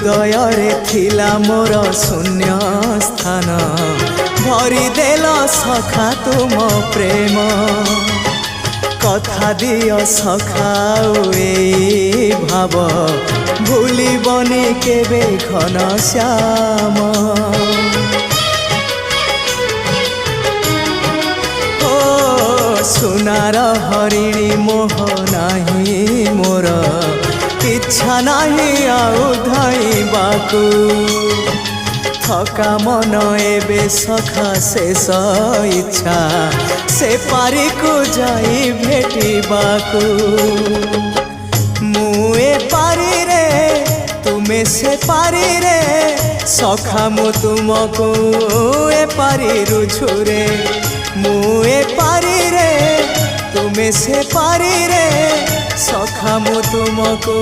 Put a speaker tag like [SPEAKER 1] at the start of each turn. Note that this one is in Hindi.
[SPEAKER 1] हृदय रे थिला मोर शून्य स्थान भरी देल सखा तुम प्रेम कथा दियो सखाओ ए भाव भूलिबनी केबे घन श्याम ओ सुनार हरिणी मोह नाही मोर इच्छा नहीं आउ धाइबाकू थका मन एबे सखा शेष इच्छा से पारी को जाई भेटिबाकू मुए पारी रे तुमे से पारी रे सखा मु तुमको ए पारी रुझुरे मुए पारी रे तुमे से पारी रे सखा मु तुमको।